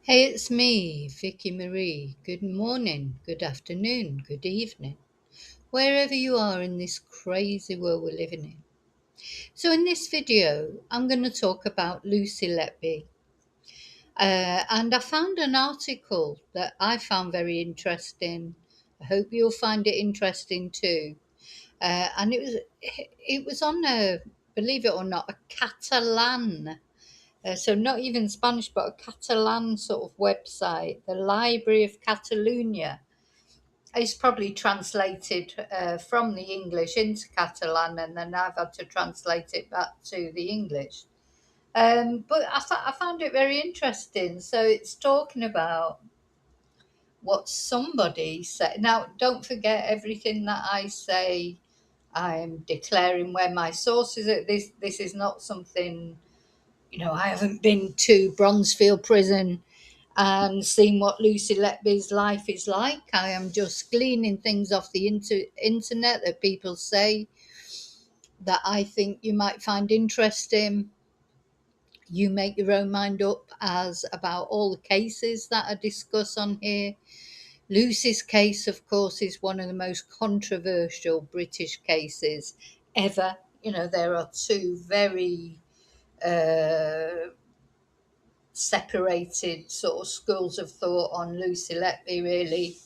Hey, it's me, Vicky Marie. Good morning, good afternoon, good evening, wherever you are in this crazy world we're living in. So, in this video, I'm going to talk about Lucy Letby. And I found an article that I found very interesting. I hope you'll find it interesting too. And it was on a, believe it or not, a Catalan. So not even Spanish, but a Catalan sort of website, the Library of Catalunya. It's probably translated from the English into Catalan, and then I've had to translate it back to the English. But I found it very interesting. So it's talking about what somebody said. Now, don't forget everything that I say. I'm declaring where my sources are. This is not something. I haven't been to Bronzefield prison and seen what Lucy Letby's life is like. I am just gleaning things off the internet that people say that I think you might find interesting. You make your own mind up as about all the cases that are discussed on here. Lucy's case, of course, is one of the most controversial British cases ever. There are two very uh, separated sort of schools of thought on Lucy Letby, really.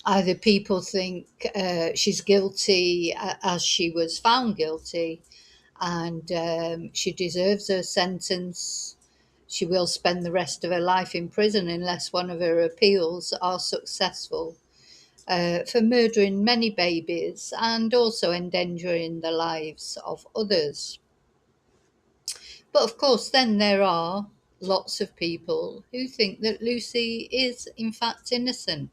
Either people think she's guilty as she was found guilty and she deserves her sentence. She will spend the rest of her life in prison unless one of her appeals are successful for murdering many babies and also endangering the lives of others. But of course, then there are lots of people who think that Lucy is in fact innocent.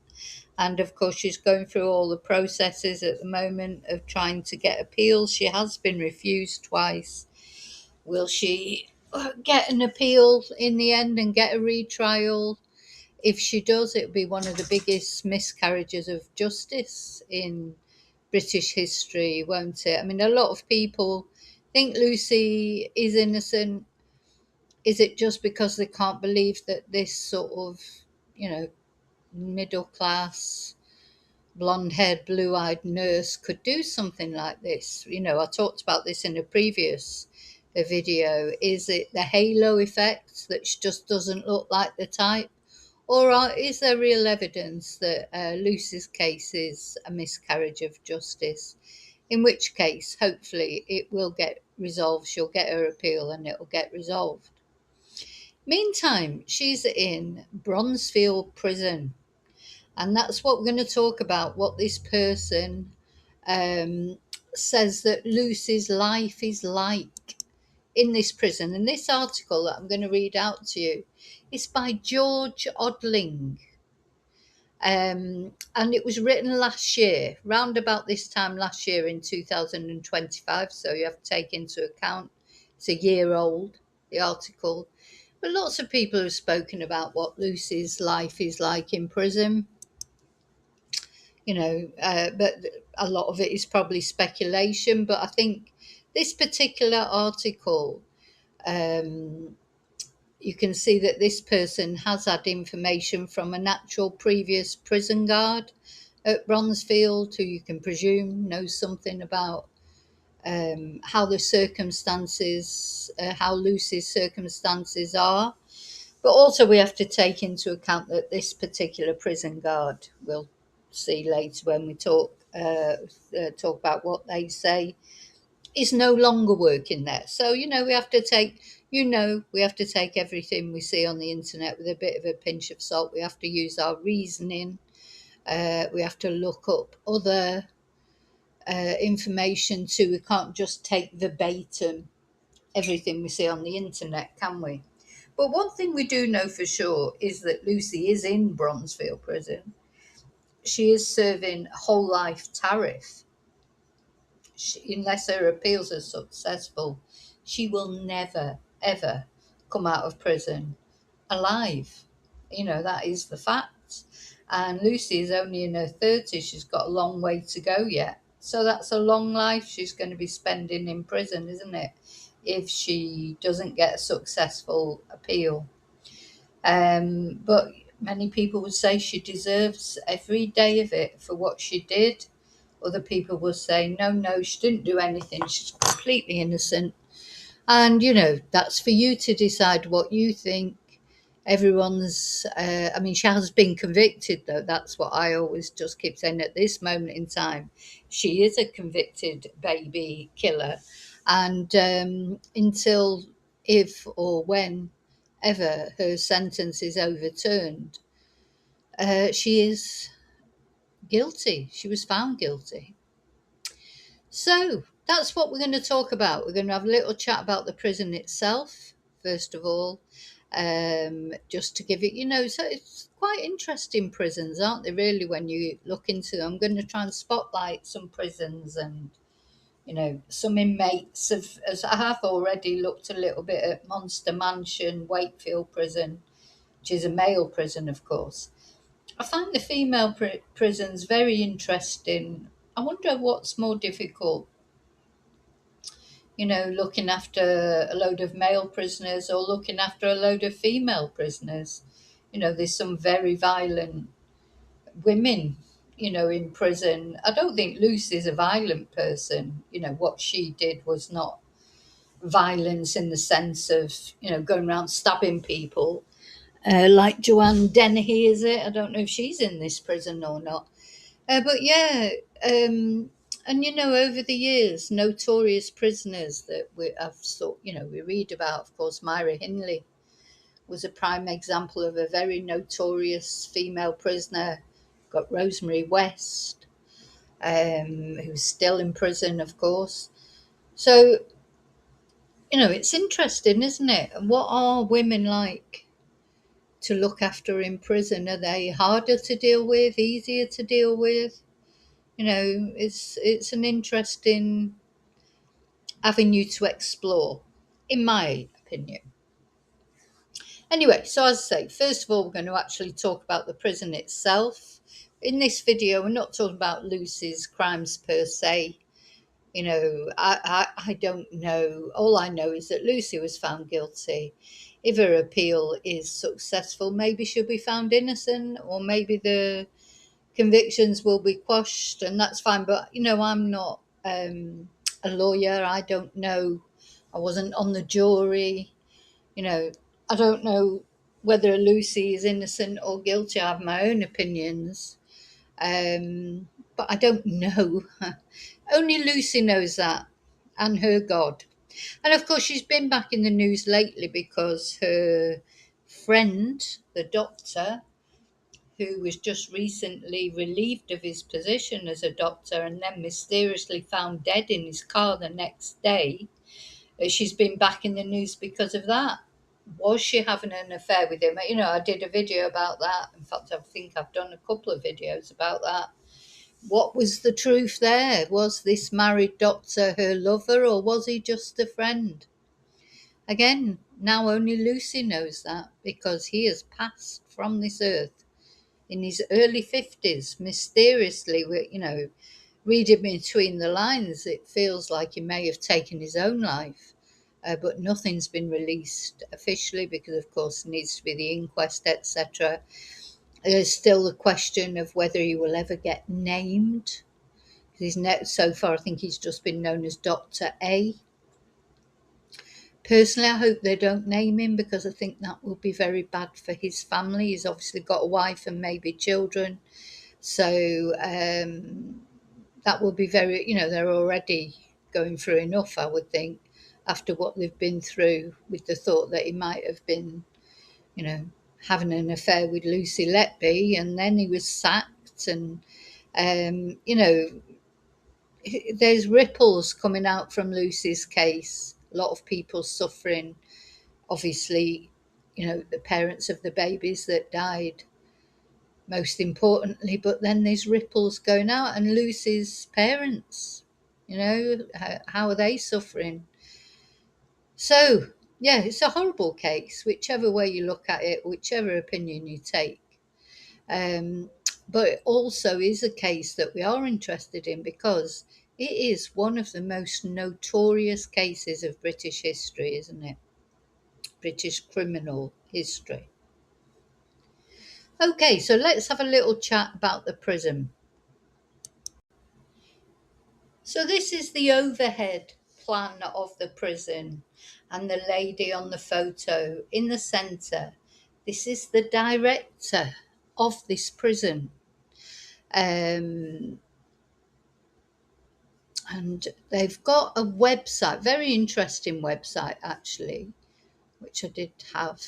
And of course, she's going through all the processes at the moment of trying to get appeals. She has been refused twice. Will she get an appeal in the end and get a retrial? If she does, it'll be one of the biggest miscarriages of justice in British history, won't it? I mean, a lot of people think Lucy is innocent. Is it just because they can't believe that this sort of, middle class, blonde haired, blue eyed nurse could do something like this? I talked about this in a previous video. Is it the halo effect that she just doesn't look like the type? Or is there real evidence that Lucy's case is a miscarriage of justice? In which case, hopefully, it will get resolved. She'll get her appeal and it will get resolved. Meantime, she's in Bronzefield prison, and that's what we're going to talk about. What this person um, says that Lucy's life is like in this prison. And this article that I'm going to read out to you is by George Odling. And it was written last year, round about this time last year in 2025. So you have to take into account it's a year old, the article. But lots of people have spoken about what Lucy's life is like in prison, but a lot of it is probably speculation. But I think this particular article, um, you can see that this person has had information from an actual previous prison guard at Bronzefield, who you can presume knows something about how the circumstances, how Lucy's circumstances are. But also, we have to take into account that this particular prison guard, we'll see later when we talk about what they say, is no longer working there. So we have to take everything we see on the internet with a bit of a pinch of salt. We have to use our reasoning. We have to look up other information too. We can't just take verbatim everything we see on the internet, can we? But one thing we do know for sure is that Lucy is in Bronzefield prison. She is serving a whole life tariff. Unless her appeals are successful, she will never, ever come out of prison alive. That is the fact. And Lucy is only in her 30s. She's got a long way to go yet. So that's a long life she's going to be spending in prison, isn't it? If she doesn't get a successful appeal. But many people would say she deserves every day of it for what she did. Other people will say, no, no, she didn't do anything. She's completely innocent. And, that's for you to decide what you think. I mean, she has been convicted, though. That's what I always just keep saying at this moment in time. She is a convicted baby killer. And until, if or when ever her sentence is overturned, she is guilty. She was found guilty. So that's what we're going to talk about. We're going to have a little chat about the prison itself, first of all, just to give it, so it's quite interesting prisons, aren't they, really, when you look into them. I'm going to try and spotlight some prisons and, some inmates as I have already looked a little bit at Monster Mansion, Wakefield Prison, which is a male prison, of course. I find the female prisons very interesting. I wonder what's more difficult, looking after a load of male prisoners or looking after a load of female prisoners. There's some very violent women, in prison. I don't think Lucy's a violent person. What she did was not violence in the sense of, going around stabbing people. Like Joanne Dennehy, is it? I don't know if she's in this prison or not. But yeah, and over the years, notorious prisoners that we read about. Of course, Myra Hindley was a prime example of a very notorious female prisoner. Got Rosemary West, who's still in prison, of course. So it's interesting, isn't it? And what are women like to look after in prison? Are they harder to deal with, easier to deal with? It's an interesting avenue to explore, in my opinion. Anyway, so as I say, first of all, we're going to actually talk about the prison itself. In this video, we're not talking about Lucy's crimes per se. I don't know. All I know is that Lucy was found guilty. If her appeal is successful, maybe she'll be found innocent, or maybe the convictions will be quashed, and that's fine. But I'm not a lawyer. I don't know. I wasn't on the jury. I don't know whether Lucy is innocent or guilty. I have my own opinions, but I don't know. Only Lucy knows that, and her God. And of course, she's been back in the news lately because her friend, the doctor, who was just recently relieved of his position as a doctor and then mysteriously found dead in his car the next day. She's been back in the news because of that. Was she having an affair with him? I did a video about that. In fact, I think I've done a couple of videos about that. What was the truth there? Was this married doctor her lover, or was he just a friend? Again, now only Lucy knows that, because he has passed from this earth in his early 50s, mysteriously. Reading between the lines, it feels like he may have taken his own life, but nothing's been released officially because, of course, it needs to be the inquest, etc. There's still the question of whether he will ever get named. So far, I think he's just been known as Dr. A. Personally, I hope they don't name him, because I think that will be very bad for his family. He's obviously got a wife and maybe children. So that will be very, they're already going through enough, I would think, after what they've been through, with the thought that he might have been, having an affair with Lucy Letby, and then he was sacked. And, there's ripples coming out from Lucy's case. A lot of people suffering, obviously, the parents of the babies that died, most importantly, but then there's ripples going out, and Lucy's parents, how are they suffering? So, yeah, it's a horrible case, whichever way you look at it, whichever opinion you take. But it also is a case that we are interested in, because it is one of the most notorious cases of British history, isn't it? British criminal history. Okay, so let's have a little chat about the prison. So this is the overhead plan of the prison, and the lady on the photo in the centre. This is the director of this prison. Um, and they've got a website, very interesting website actually, which I did have,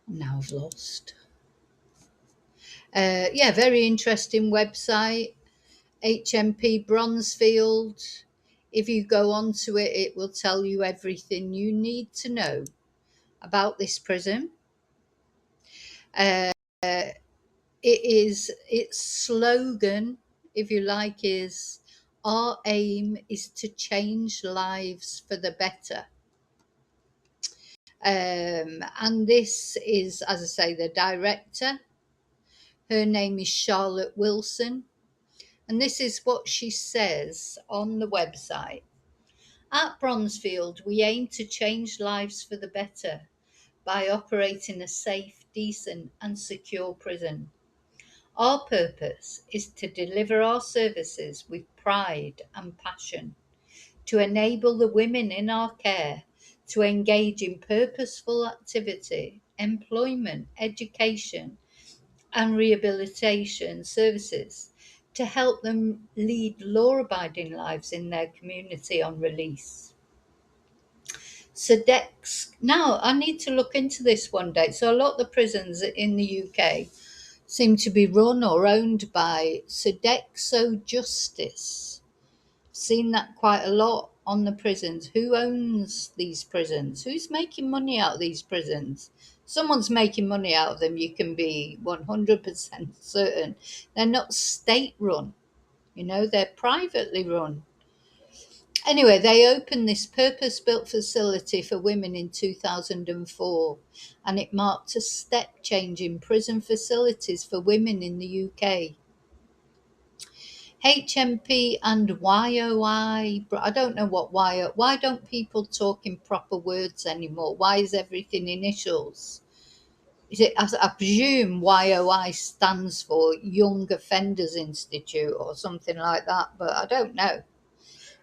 now I've lost. Yeah, very interesting website, HMP Bronzefield. If you go onto it, it will tell you everything you need to know about this prison. Uh, its slogan, if you like, is our aim is to change lives for the better. And this is, as I say, the director. Her name is Charlotte Wilson. And this is what she says on the website. At Bronzefield, we aim to change lives for the better by operating a safe, decent, and secure prison. Our purpose is to deliver our services with pride and passion, to enable the women in our care to engage in purposeful activity, employment, education, and rehabilitation services, to help them lead law abiding lives in their community on release. Sedex. Now, I need to look into this one day. So, a lot of the prisons in the UK seem to be run or owned by Sodexo Justice. Seen that quite a lot on the prisons. Who owns these prisons? Who's making money out of these prisons? Someone's making money out of them, you can be 100% certain. They're not state run, they're privately run. Anyway, they opened this purpose built facility for women in 2004, and it marked a step change in prison facilities for women in the UK. HMP and YOI, but I don't know what YO. Why don't people talk in proper words anymore? Why is everything initials? Is it? I presume YOI stands for Young Offenders Institute or something like that, but I don't know.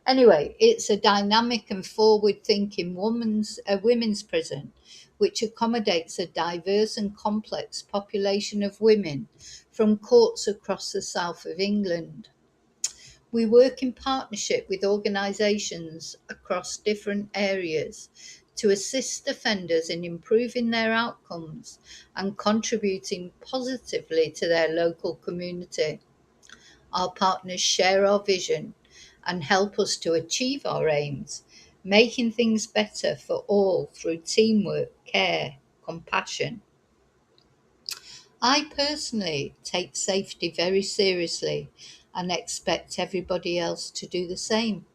Anyway, it's a dynamic and forward-thinking women's prison, which accommodates a diverse and complex population of women from courts across the south of England. We work in partnership with organisations across different areas to assist offenders in improving their outcomes and contributing positively to their local community. Our partners share our vision and help us to achieve our aims, making things better for all through teamwork, care, compassion. I personally take safety very seriously and expect everybody else to do the same.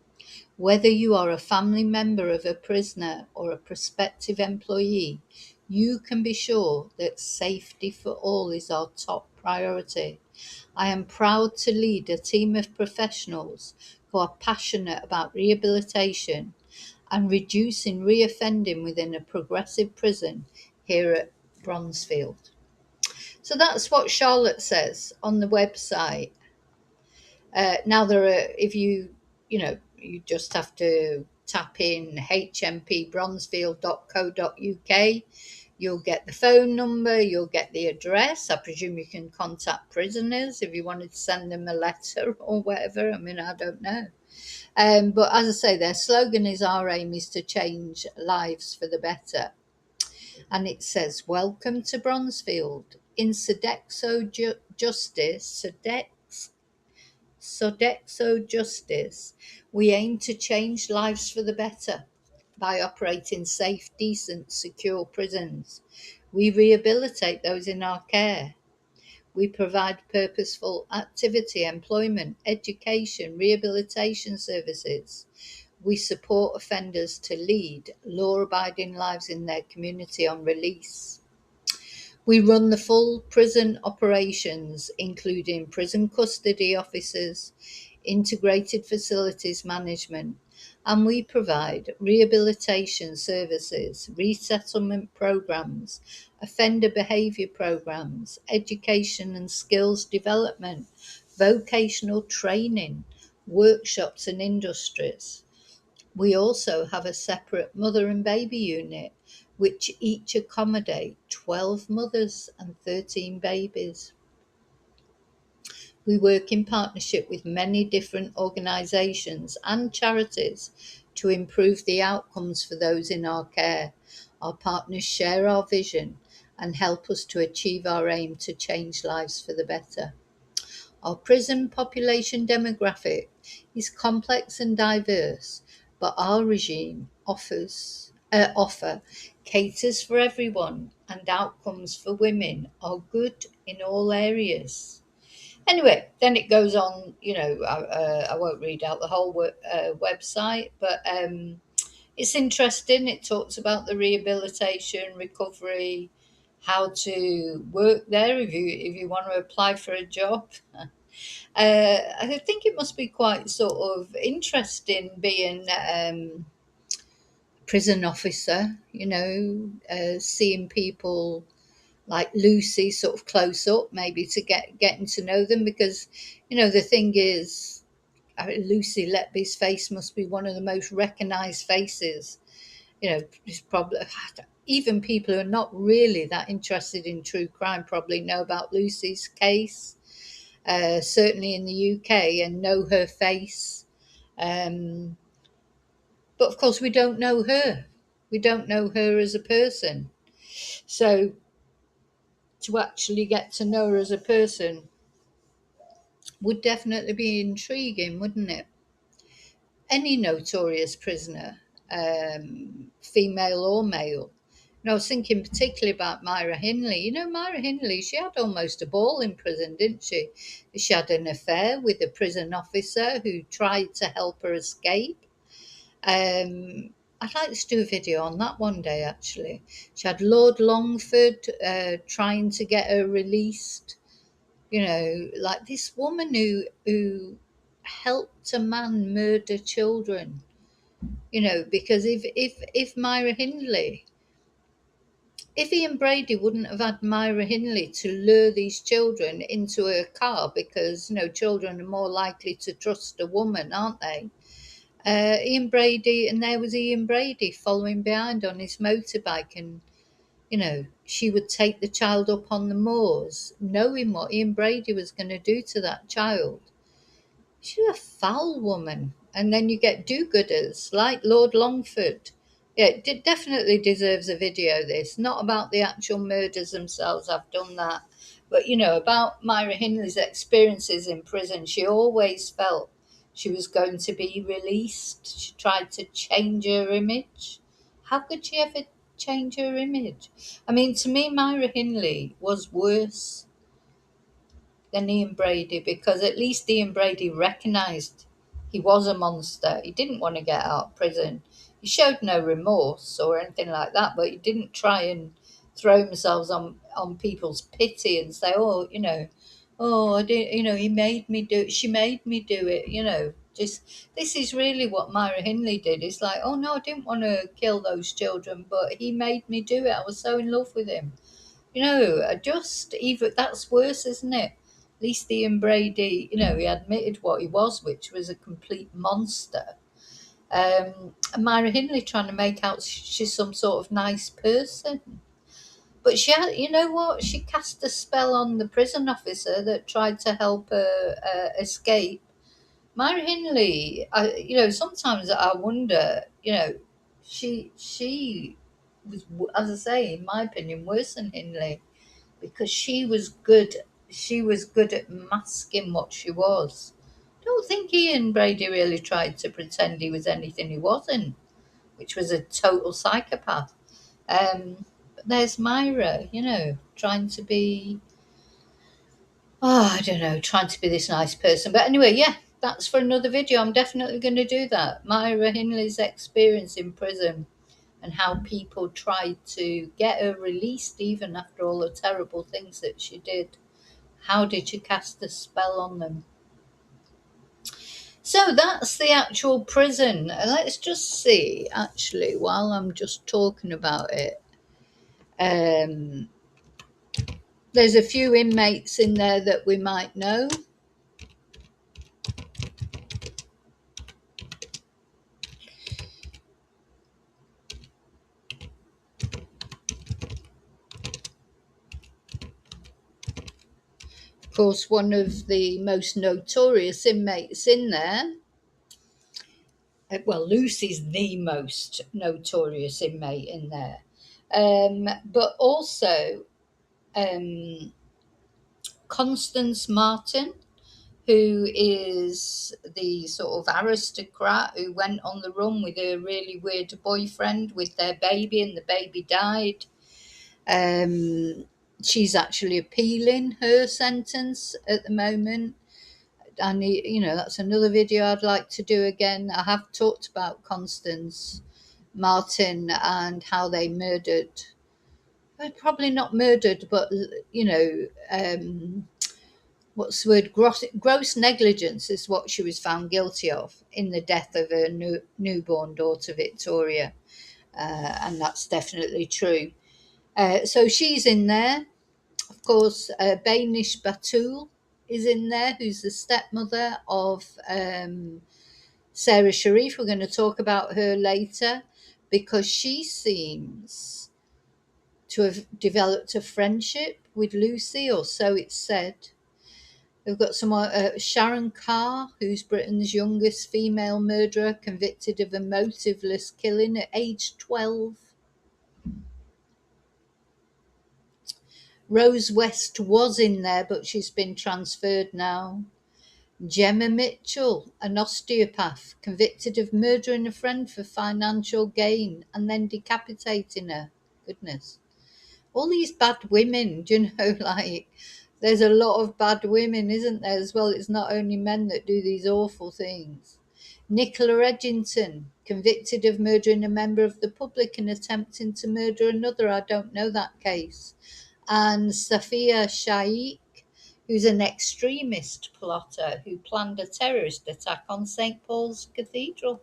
Whether you are a family member of a prisoner or a prospective employee, you can be sure that safety for all is our top priority. I am proud to lead a team of professionals who are passionate about rehabilitation and reducing reoffending within a progressive prison here at Bronzefield. So that's what Charlotte says on the website. Now there are, if you just have to tap in hmpbronzefield.co.uk. You'll get the phone number, you'll get the address. I presume you can contact prisoners if you wanted to send them a letter or whatever. I mean, I don't know. But as I say, their slogan is our aim is to change lives for the better. And it says, welcome to Bronzefield. In Sodexo Justice, Sodexo Justice, we aim to change lives for the better by operating safe, decent, secure prisons. We rehabilitate those in our care. We provide purposeful activity, employment, education, rehabilitation services. We support offenders to lead law abiding lives in their community on release. We run the full prison operations, including prison custody officers, integrated facilities management, and we provide rehabilitation services, resettlement programs, offender behaviour programs, education and skills development, vocational training, workshops and industries. We also have a separate mother and baby unit, which each accommodate 12 mothers and 13 babies. We work in partnership with many different organisations and charities to improve the outcomes for those in our care. Our partners share our vision and help us to achieve our aim to change lives for the better. Our prison population demographic is complex and diverse, but our regime offer caters for everyone, and outcomes for women are good in all areas. Anyway, then it goes on. I won't read out the whole website, but it's interesting. It talks about the rehabilitation, recovery, how to work there if you want to apply for a job. I think it must be quite sort of interesting being prison officer. Seeing people like Lucy sort of close up, maybe to getting to know them, because the thing is, Lucy Letby's face must be one of the most recognised faces. It's probably even people who are not really that interested in true crime probably know about Lucy's case, certainly in the UK, and know her face. Um, but of course, we don't know her. We don't know her as a person. So to actually get to know her as a person would definitely be intriguing, wouldn't it? Any notorious prisoner, female or male. I was thinking particularly about Myra Hindley. Myra Hindley, she had almost a ball in prison, didn't she? She had an affair with a prison officer who tried to help her escape. I'd like to do a video on that one day, actually. She had Lord Longford trying to get her released. Like this woman who helped a man murder children. Because if Myra Hindley, if Ian Brady wouldn't have had Myra Hindley to lure these children into her car, because children are more likely to trust a woman, aren't they? Ian Brady, and there was Ian Brady following behind on his motorbike, and she would take the child up on the moors, knowing what Ian Brady was going to do to that child. She's a foul woman. And then you get do-gooders like Lord Longford. Yeah, it definitely deserves a video, this. Not about the actual murders themselves, I've done that. But, about Myra Hindley's experiences in prison. She always felt she was going to be released. She tried to change her image. How could she ever change her image? I mean, to me, Myra Hindley was worse than Ian Brady, because at least Ian Brady recognised he was a monster. He didn't want to get out of prison. He showed no remorse or anything like that, but he didn't try and throw himself on people's pity and say, oh, I did, he made me do it. She made me do it, Just, this is really what Myra Hindley did. It's like, oh no, I didn't want to kill those children, but he made me do it. I was so in love with him. Just even that's worse, isn't it? At least Ian Brady, he admitted what he was, which was a complete monster. And Myra Hindley trying to make out she's some sort of nice person. But she had, you know what? She cast a spell on the prison officer that tried to help her escape. Myra Hindley, sometimes I wonder, she was, as I say, in my opinion, worse than Hindley, because she was good. She was good at masking what she was. I don't think Ian Brady really tried to pretend he was anything he wasn't, which was a total psychopath. But there's Myra, trying to be, I don't know, trying to be this nice person. But anyway, yeah, that's for another video. I'm definitely going to do that. Myra Hindley's experience in prison and how people tried to get her released even after all the terrible things that she did. How did you cast a spell on them? So that's the actual prison. Let's just see, actually, while I'm just talking about it. Um, there's a few inmates in there that we might know. Of course, one of the most notorious inmates in there, well, Lucy's the most notorious inmate in there, but also um, Constance Martin, who is the sort of aristocrat who went on the run with a really weird boyfriend with their baby, and the baby died. Um, she's actually appealing her sentence at the moment. And that's another video I'd like to do again. I have talked about Constance Martin and how they murdered, well, probably not murdered, but what's the word? Gross negligence is what she was found guilty of in the death of her newborn daughter Victoria, and that's definitely true. So she's in there. Of course, Bainish Batul is in there, who's the stepmother of Sarah Sharif. We're going to talk about her later because she seems to have developed a friendship with Lucy, or so it's said. We've got some Sharon Carr, who's Britain's youngest female murderer, convicted of a motiveless killing at age 12. Rose West was in there, but she's been transferred now. Gemma Mitchell, an osteopath, convicted of murdering a friend for financial gain and then decapitating her. Goodness. All these bad women, do you know, like, there's a lot of bad women, isn't there, as well? It's not only men that do these awful things. Nicola Edgington, convicted of murdering a member of the public and attempting to murder another. I don't know that case. And Safia Shaikh, who's an extremist plotter who planned a terrorist attack on St. Paul's Cathedral.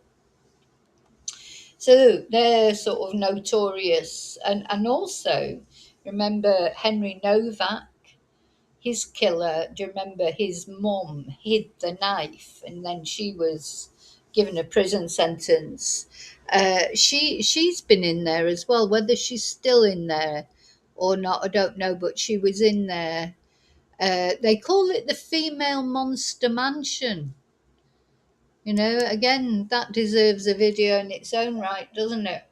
So they're sort of notorious. And also, remember Henry Novak, his killer? Do you remember his mom hid the knife and then she was given a prison sentence? She's been in there as well. Whether she's still in there or not, I don't know, but she was in there. They call it the Female Monster Mansion. Again, that deserves a video in its own right, doesn't it?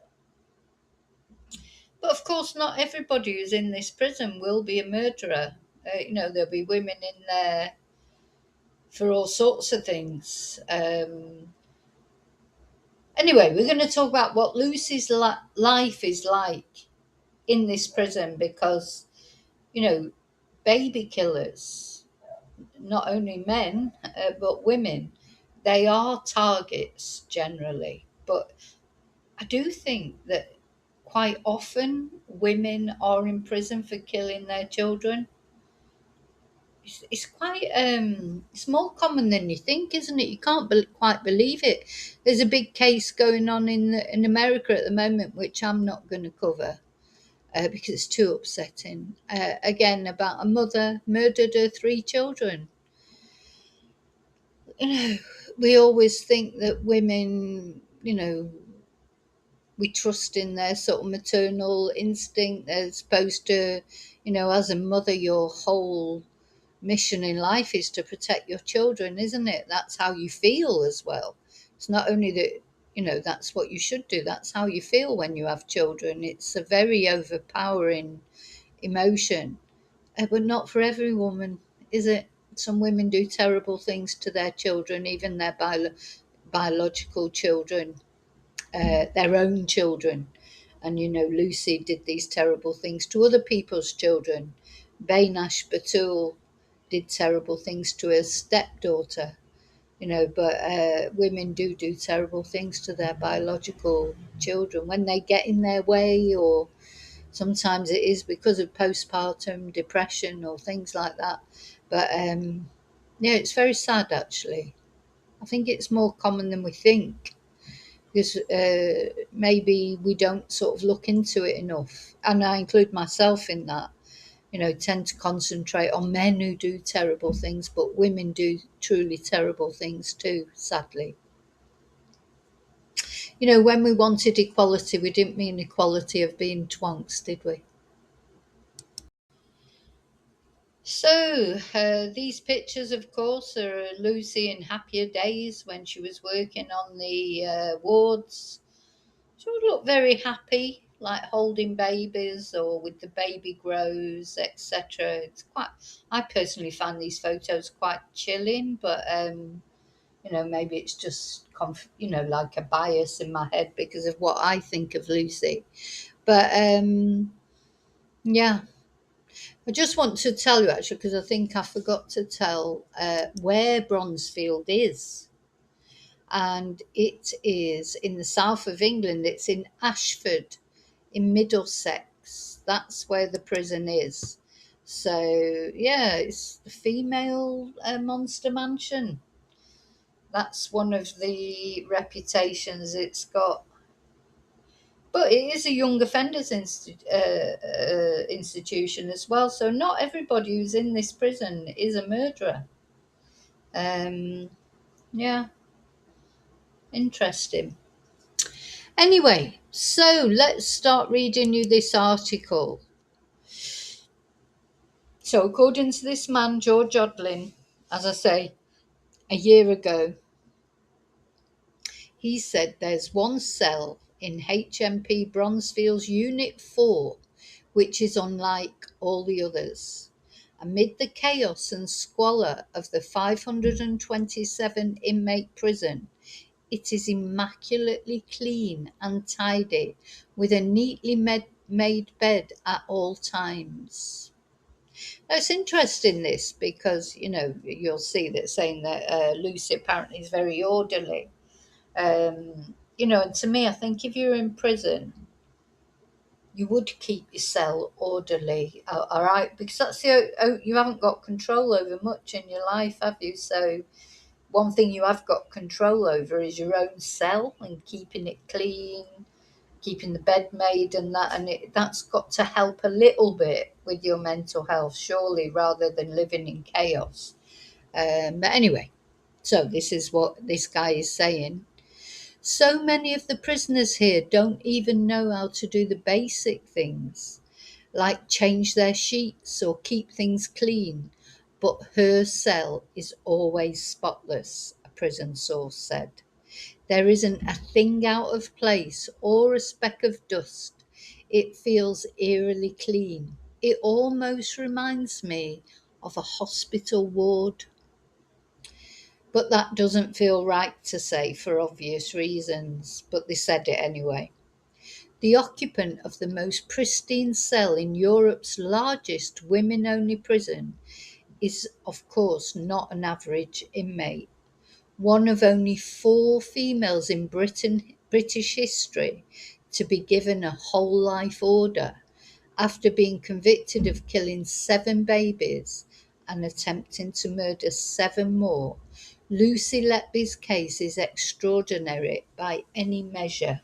But of course, not everybody who's in this prison will be a murderer. There'll be women in there for all sorts of things. Anyway, we're going to talk about what Lucy's life is like in this prison because, baby killers, not only men, but women, they are targets generally. But I do think that quite often women are in prison for killing their children. It's quite it's more common than you think, isn't it? You can't quite believe it. There's a big case going on in America at the moment, which I'm not going to cover because it's too upsetting. Again, about a mother murdered her 3 children. You know, we always think that women, we trust in their sort of maternal instinct as opposed to, as a mother, your whole mission in life is to protect your children, isn't it? That's how you feel as well. It's not only that, that's what you should do, that's how you feel when you have children. It's a very overpowering emotion, but not for every woman, is it? Some women do terrible things to their children, even their biological children, their own children. And Lucy did these terrible things to other people's children. Bainash Batul did terrible things to her stepdaughter, but women do terrible things to their biological children when they get in their way, or sometimes it is because of postpartum depression or things like that. But yeah, it's very sad actually. I think it's more common than we think, because maybe we don't sort of look into it enough. And I include myself in that. Tend to concentrate on men who do terrible things, but women do truly terrible things too, sadly. When we wanted equality, we didn't mean equality of being twonks, did we? So, these pictures, of course, are Lucy in happier days when she was working on the wards. She would look very happy, like holding babies or with the baby grows, etc. It's quite. I personally find these photos quite chilling, but maybe it's just like a bias in my head because of what I think of Lucy. But yeah, I just want to tell you actually, because I think I forgot to tell where Bronzefield is. And it is in the south of England. It's in Ashford, in Middlesex. That's where the prison is. So, yeah, it's the female monster mansion. That's one of the reputations it's got. But it is a young offenders institution as well. So not everybody who's in this prison is a murderer. Um, yeah, interesting. Anyway, so let's start reading you this article. So, according to this man, George Odlin, as I say, a year ago, he said there's one cell in HMP Bronzefield's Unit 4 which is unlike all the others. Amid the chaos and squalor of the 527 inmate prison, it is immaculately clean and tidy, with a neatly made bed at all times. Now, it's interesting this because you'll see that saying that Lucy apparently is very orderly. And to me, I think if you're in prison, you would keep your cell orderly, all right, because that's you haven't got control over much in your life, have you? So one thing you have got control over is your own cell and keeping it clean, keeping the bed made and that, and that's got to help a little bit with your mental health, surely, rather than living in chaos. But anyway, so this is what this guy is saying. So many of the prisoners here don't even know how to do the basic things, like change their sheets or keep things clean. But her cell is always spotless, a prison source said. There isn't a thing out of place or a speck of dust. It feels eerily clean. It almost reminds me of a hospital ward. But that doesn't feel right to say for obvious reasons, but they said it anyway. The occupant of the most pristine cell in Europe's largest women only prison is, of course, not an average inmate. One of only 4 females in British history to be given a whole life order after being convicted of killing 7 babies and attempting to murder 7 more. Lucy Letby's case is extraordinary by any measure.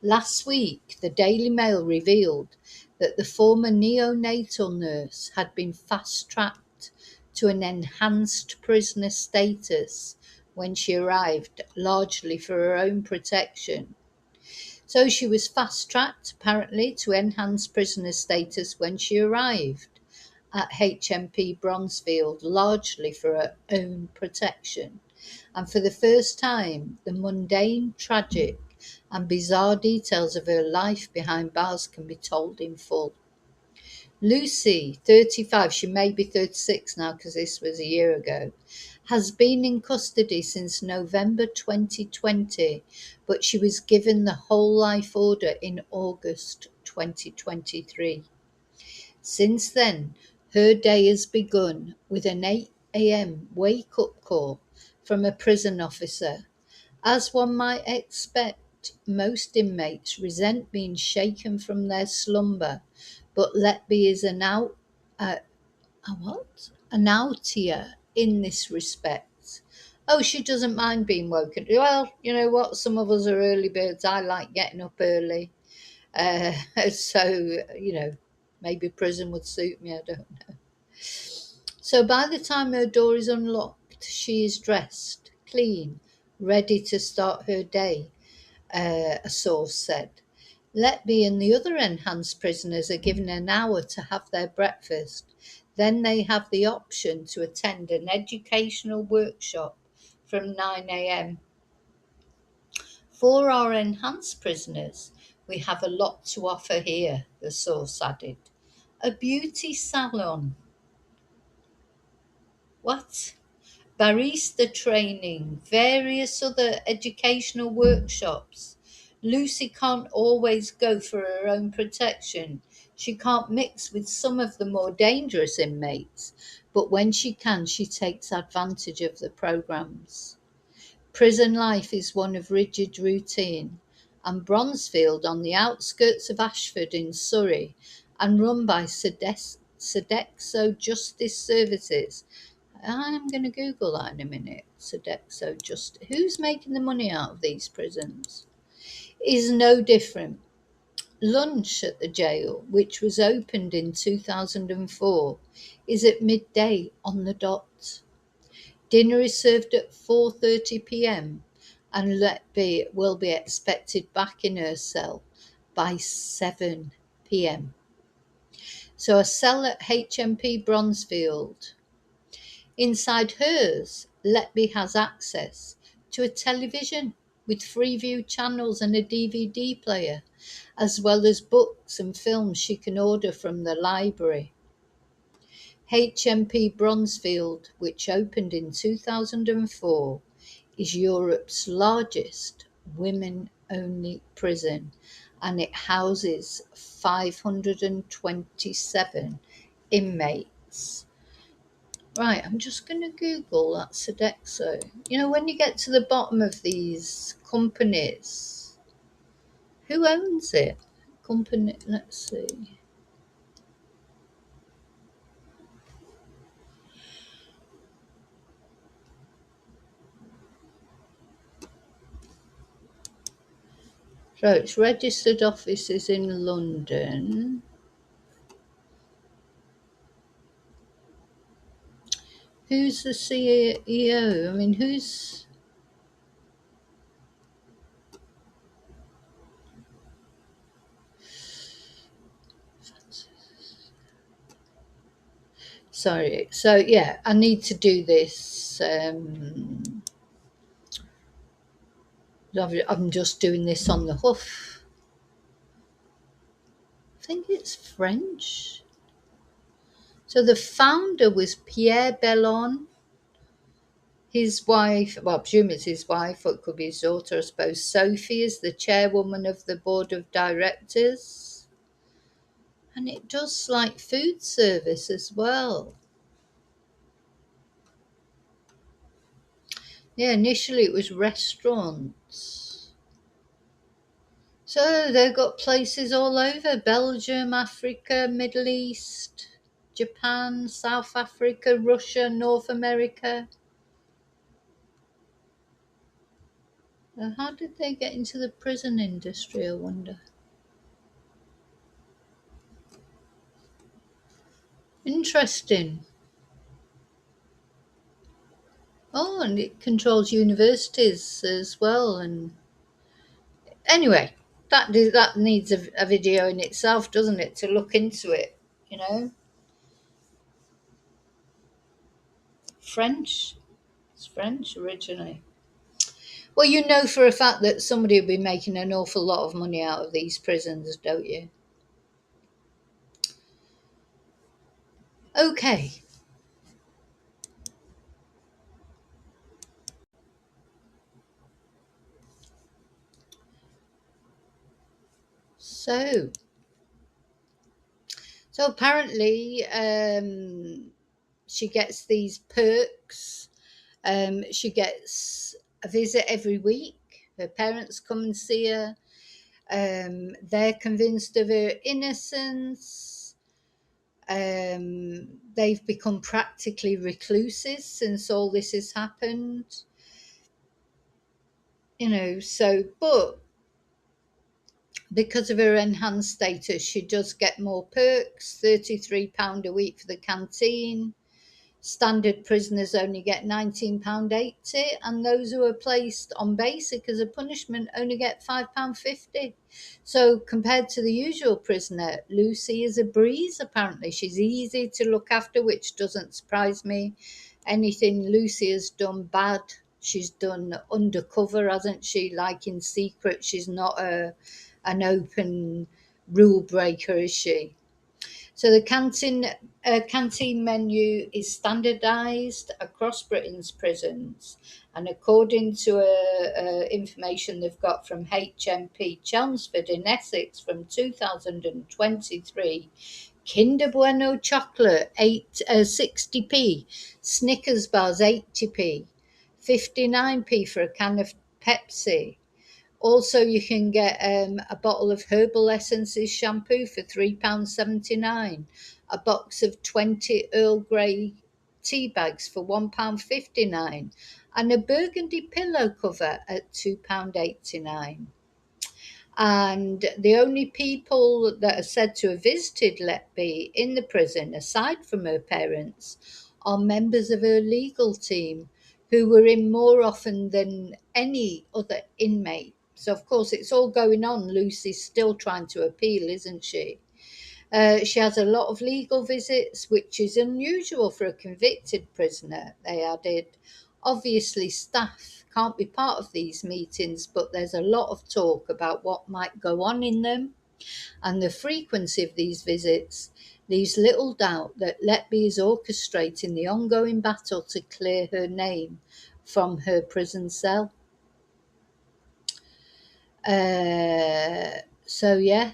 Last week, the Daily Mail revealed that the former neonatal nurse had been fast-tracked to an enhanced prisoner status when she arrived, largely for her own protection. So she was fast-tracked, apparently, to enhanced prisoner status when she arrived at HMP Bronzefield, largely for her own protection. And for the first time, the mundane, tragic, and bizarre details of her life behind bars can be told in full. Lucy, 35, she may be 36 now because this was a year ago, has been in custody since November 2020, but she was given the whole life order in August 2023. Since then, her day has begun with an 8 a.m. wake-up call from a prison officer. As one might expect, most inmates resent being shaken from their slumber, but Letby is a what? An outier in this respect. Oh, she doesn't mind being woken. Well, you know what? Some of us are early birds. I like getting up early. Uh, so, you know, maybe prison would suit me. I don't know. So by the time her door is unlocked, she is dressed, clean, ready to start her day, a source said. Letby and the other enhanced prisoners are given an hour to have their breakfast. Then they have the option to attend an educational workshop from 9 a.m. For our enhanced prisoners, we have a lot to offer here, the source added. A beauty salon. What? Barista training, various other educational workshops. Lucy can't always go for her own protection. She can't mix with some of the more dangerous inmates, but when she can, she takes advantage of the programs. Prison life is one of rigid routine, and Bronzefield, on the outskirts of Ashford in Surrey, and run by Sodexo Justice Services. I'm going to Google that in a minute. Sodexo Justice. Who's making the money out of these prisons? Is no different. Lunch at the jail, which was opened in 2004, is at midday on the dot. Dinner is served at 4:30 p.m. and Letby will be expected back in her cell by 7 p.m. So a cell at HMP Bronzefield. Inside hers, Letby has access to a television with Freeview channels and a DVD player, as well as books and films she can order from the library. HMP Bronzefield, which opened in 2004, is Europe's largest women-only prison, and it houses 527 inmates. Right, I'm just going to Google that Sodexo. You know, when you get to the bottom of these companies, who owns it? Company, let's see. So its registered offices in London. Who's the CEO? I mean, who's... Sorry. So, yeah, I need to do this. I'm just doing this on the hoof. I think it's French. So the founder was Pierre Bellon. His wife, well, I presume it's his wife, or it could be his daughter, I suppose. Sophie is the chairwoman of the board of directors. And it does like food service as well. Yeah, initially it was restaurants. So they've got places all over Belgium, Africa, Middle East, Japan, South Africa, Russia, North America. How did they get into the prison industry, I wonder? Interesting. Oh, and it controls universities as well. And anyway, that needs a video in itself, doesn't it, to look into it? You know, French. It's French originally. Well, you know for a fact that somebody will be making an awful lot of money out of these prisons, don't you? Okay, so apparently, she gets these perks. She gets a visit every week. Her parents come and see her. They're convinced of her innocence. They've become practically recluses since all this has happened. but because of her enhanced status, she does get more perks. £33 a week for the canteen. Standard prisoners only get £19.80, and those who are placed on basic as a punishment only get £5.50. So, compared to the usual prisoner, Lucy is a breeze apparently. She's easy to look after, which doesn't surprise me. Anything Lucy has done bad, she's done undercover, hasn't she? Like in secret, she's not an open rule breaker, is she? So the canteen menu is standardised across Britain's prisons, and according to information they've got from HMP Chelmsford in Essex from 2023, Kinder Bueno chocolate 60p, Snickers bars 80p, 59p for a can of Pepsi. Also, you can get a bottle of herbal essences shampoo for £3.79, a box of 20 Earl Grey tea bags for £1.59, and a burgundy pillow cover at £2.89. And the only people that are said to have visited Letby in the prison, aside from her parents, are members of her legal team who were in more often than any other inmate. So, of course, it's all going on. Lucy's still trying to appeal, isn't she? She has a lot of legal visits, which is unusual for a convicted prisoner, they added. Obviously, staff can't be part of these meetings, but there's a lot of talk about what might go on in them, and the frequency of these visits leaves little doubt that Letby is orchestrating the ongoing battle to clear her name from her prison cell. Yeah.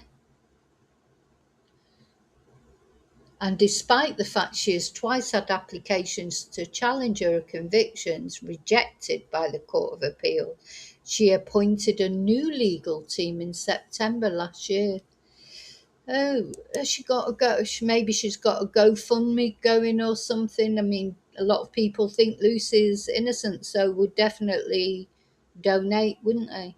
And despite the fact she has twice had applications to challenge her convictions rejected by the Court of Appeal, she appointed a new legal team in September last year. Oh, has she got a go? Maybe she's got a GoFundMe going or something. I mean, a lot of people think Lucy's innocent, so would definitely donate, wouldn't they?